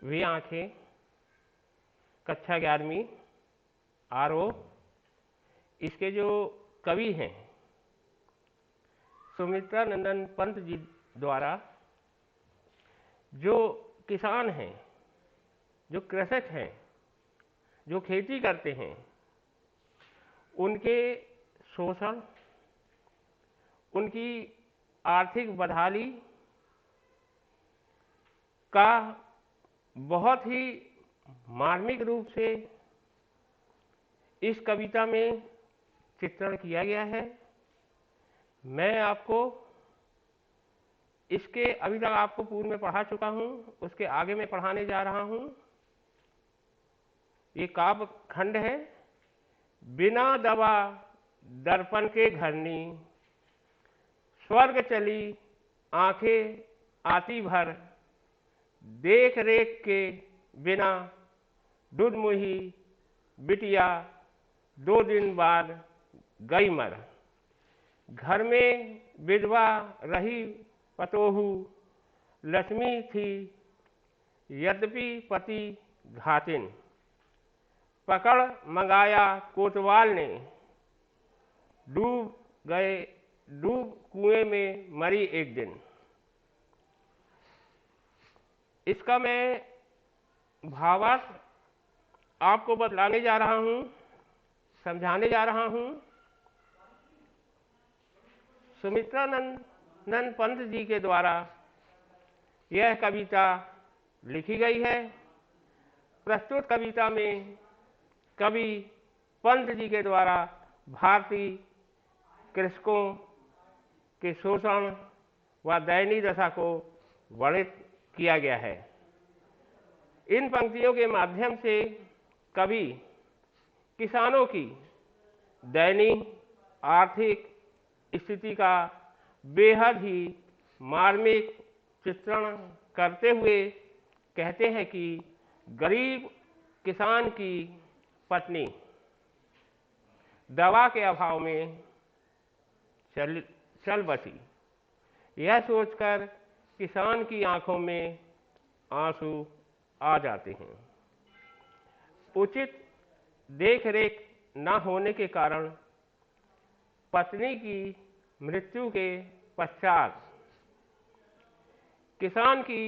वे आंखें, कक्षा 11वीं आरओ। इसके जो कवि हैं सुमित्रा नंदन पंत जी द्वारा, जो किसान हैं, जो कृषक हैं, जो खेती करते हैं, उनके शोषण, उनकी आर्थिक बदहाली का बहुत ही मार्मिक रूप से इस कविता में चित्रण किया गया है। मैं आपको इसके अभी तक आपको पूर्व में पढ़ा चुका हूं, उसके आगे मैं पढ़ाने जा रहा हूं। ये काव्य खंड है। बिना दवा दर्पण के घरनी, स्वर्ग चली आंखें आती भर, देख रेख के बिना दुधमुही बिटिया 2 दिन बाद गई मर। घर में विधवा रही पतोहू, लक्ष्मी थी यद्यपि पति घातिन। पकड़ मंगाया कोतवाल ने, डूब कुएं में मरी एक दिन। इसका मैं भावार्थ आपको बतलाने जा रहा हूं, समझाने जा रहा हूं। सुमित्रा नंदन पंत जी के द्वारा यह कविता लिखी गई है। प्रस्तुत कविता में कवि पंत जी के द्वारा भारतीय कृषकों के शोषण व दयनीय दशा को वर्णित किया गया है। इन पंक्तियों के माध्यम से कवि किसानों की दयनीय आर्थिक स्थिति का बेहद ही मार्मिक चित्रण करते हुए कहते हैं कि गरीब किसान की पत्नी दवा के अभाव में चल बसी। यह सोचकर किसान की आंखों में आंसू आ जाते हैं। उचित देख रेख न होने के कारण पत्नी की मृत्यु के पश्चात किसान की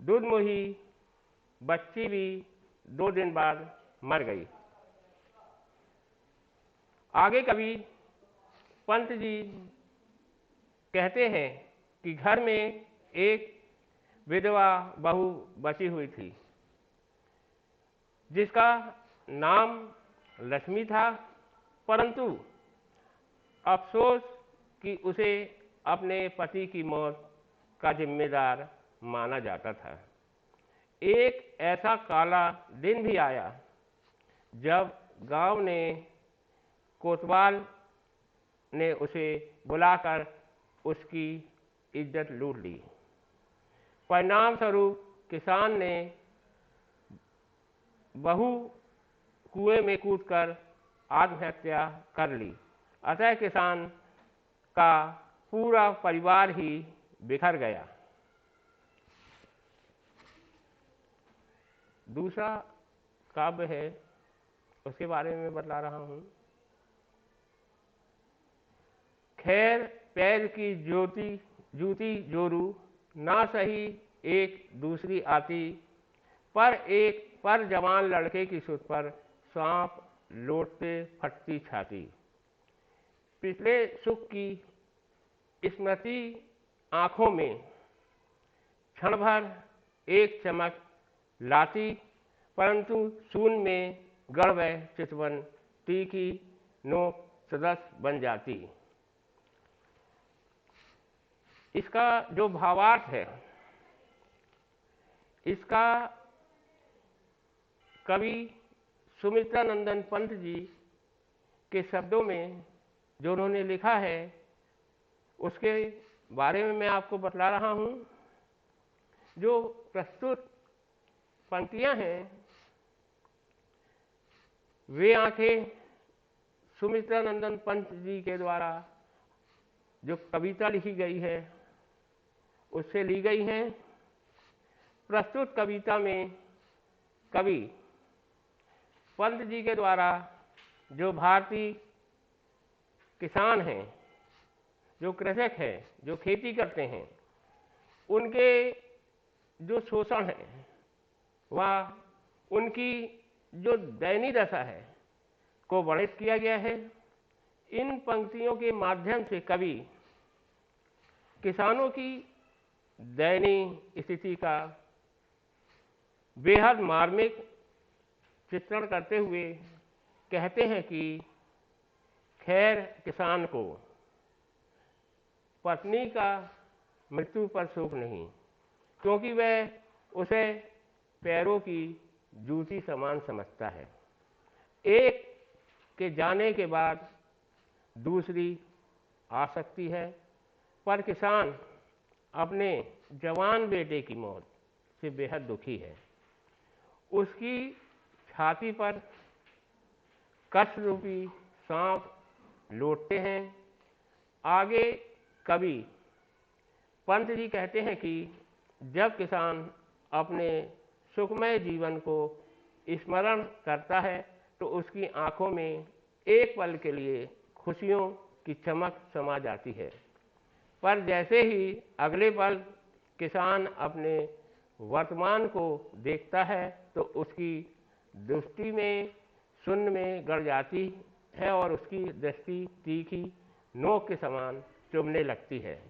दुधमुही बच्ची भी 2 दिन बाद मर गई। आगे कवि पंत जी कहते हैं कि घर में एक विधवा बहू बची हुई थी, जिसका नाम लक्ष्मी था, परंतु अफसोस कि उसे अपने पति की मौत का जिम्मेदार माना जाता था। एक ऐसा काला दिन भी आया जब गांव ने कोतवाल ने उसे बुलाकर उसकी इज्जत लूट ली। परिणाम स्वरूप किसान ने बहू कुएं में कूदकर आत्महत्या कर ली। अतः किसान का पूरा परिवार ही बिखर गया। दूसरा काव्य है, उसके बारे में बतला रहा हूं। खैर पैर की जूती जोरू, ना सही एक दूसरी आती, पर जवान लड़के की सुध पर सांप लौटते फटती छाती। पिछले सुख की स्मृति आंखों में क्षण भर एक चमक लाती, परंतु शून्य में गढ़ व चितवन तीखी नोक सदस्य बन जाती। इसका जो भावार्थ है, इसका कवि सुमित्रा नंदन पंत जी के शब्दों में जो उन्होंने लिखा है, उसके बारे में मैं आपको बतला रहा हूं। जो प्रस्तुत पंक्तियां हैं, वे आंखें सुमित्रा नंदन पंत जी के द्वारा जो कविता लिखी गई है उससे ली गई हैं। प्रस्तुत कविता में कवि पंत जी के द्वारा जो भारतीय किसान हैं, जो कृषक हैं, जो खेती करते हैं, उनके जो शोषण है वह उनकी जो दयनीय दशा है को वर्णित किया गया है। इन पंक्तियों के माध्यम से कवि किसानों की दयनीय स्थिति का बेहद मार्मिक चित्रण करते हुए कहते हैं कि खैर किसान को पत्नी का मृत्यु पर शोक नहीं, क्योंकि वह उसे पैरों की जूती समान समझता है। एक के जाने के बाद दूसरी आ सकती है, पर किसान अपने जवान बेटे की मौत से बेहद दुखी है। उसकी छाती पर कष्ट रूपी सांप लौटते हैं। आगे कवि पंत जी कहते हैं कि जब किसान अपने सुखमय जीवन को स्मरण करता है तो उसकी आंखों में एक पल के लिए खुशियों की चमक समा जाती है, पर जैसे ही अगले पल किसान अपने वर्तमान को देखता है तो उसकी दृष्टि में शून्य में गड़ जाती है और उसकी दृष्टि तीखी नोक के समान चुभने लगती है।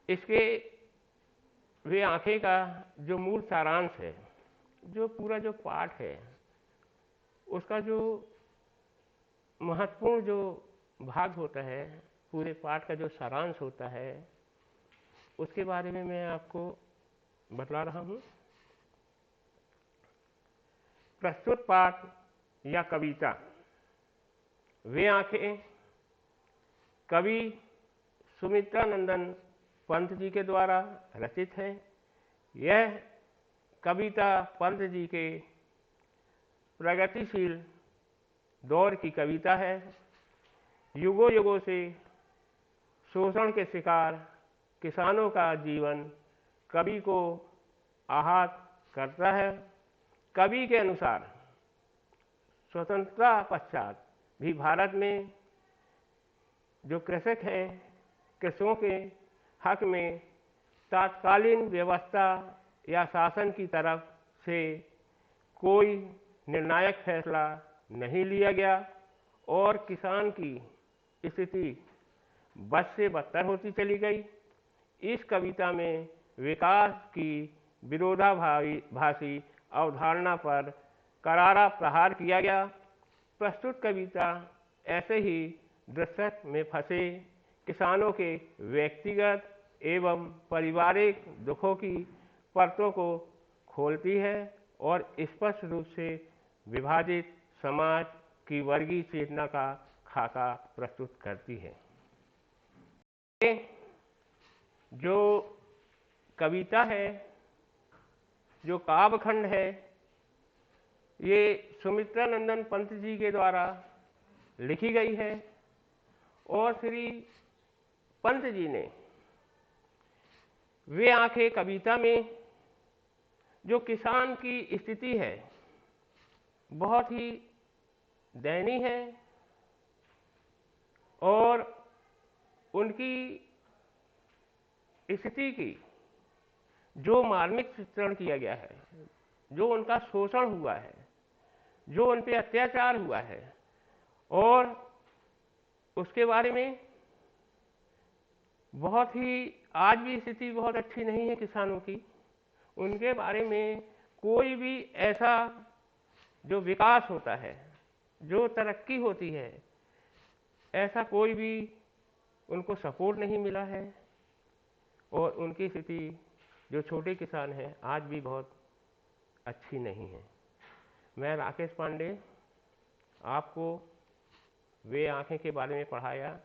इसके वे आंखें का जो मूल सारांश है, जो पूरा जो पाठ है, उसका जो महत्वपूर्ण जो भाग होता है, पूरे पाठ का जो सारांश होता है, उसके बारे में मैं आपको बतला रहा हूँ। प्रस्तुत पाठ या कविता वे आंखें कवि सुमित्रानंदन पंत जी के द्वारा रचित है। यह कविता पंत जी के प्रगतिशील दौर की कविता है। युगों युगों से शोषण के शिकार किसानों का जीवन कवि को आहत करता है। कवि के अनुसार स्वतंत्रता पश्चात भी भारत में जो कृषक हैं, कृषकों के हक में तात्कालीन व्यवस्था या शासन की तरफ से कोई निर्णायक फैसला नहीं लिया गया और किसान की स्थिति बद से बदतर होती चली गई। इस कविता में विकास की विरोधाभासी अवधारणा पर करारा प्रहार किया गया। प्रस्तुत कविता ऐसे ही दृश्य में फंसे किसानों के व्यक्तिगत एवं पारिवारिक दुखों की परतों को खोलती है और स्पष्ट रूप से विभाजित समाज की वर्गीय चेतना का खाका प्रस्तुत करती है। जो कविता है, जो काव्यखंड है, ये सुमित्रानंदन पंत जी के द्वारा लिखी गई है और श्री पंत जी ने वे आंखें कविता में जो किसान की स्थिति है बहुत ही दयनीय है और उनकी स्थिति की जो मार्मिक चित्रण किया गया है, जो उनका शोषण हुआ है, जो उन पे अत्याचार हुआ है और उसके बारे में बहुत ही आज भी स्थिति बहुत अच्छी नहीं है किसानों की। उनके बारे में कोई भी ऐसा जो विकास होता है, जो तरक्की होती है, ऐसा कोई भी उनको सपोर्ट नहीं मिला है और उनकी स्थिति जो छोटे किसान हैं आज भी बहुत अच्छी नहीं है। मैं राकेश पांडे आपको वे आंखें के बारे में पढ़ाया,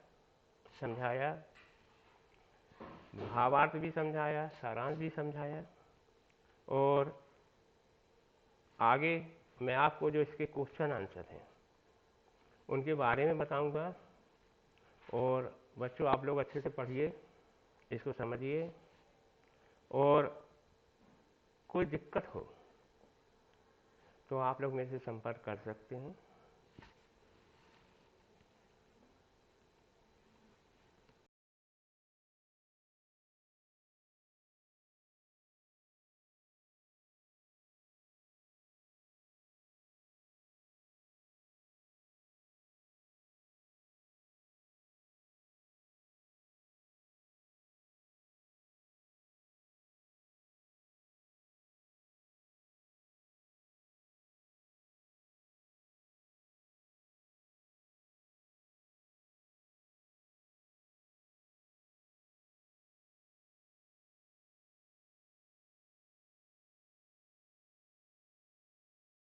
समझाया, भावार्थ भी समझाया, सारांश भी समझाया और आगे मैं आपको जो इसके क्वेश्चन आंसर हैं उनके बारे में बताऊंगा। और बच्चों आप लोग अच्छे से पढ़िए, इसको समझिए और कोई दिक्कत हो तो आप लोग मेरे से संपर्क कर सकते हैं।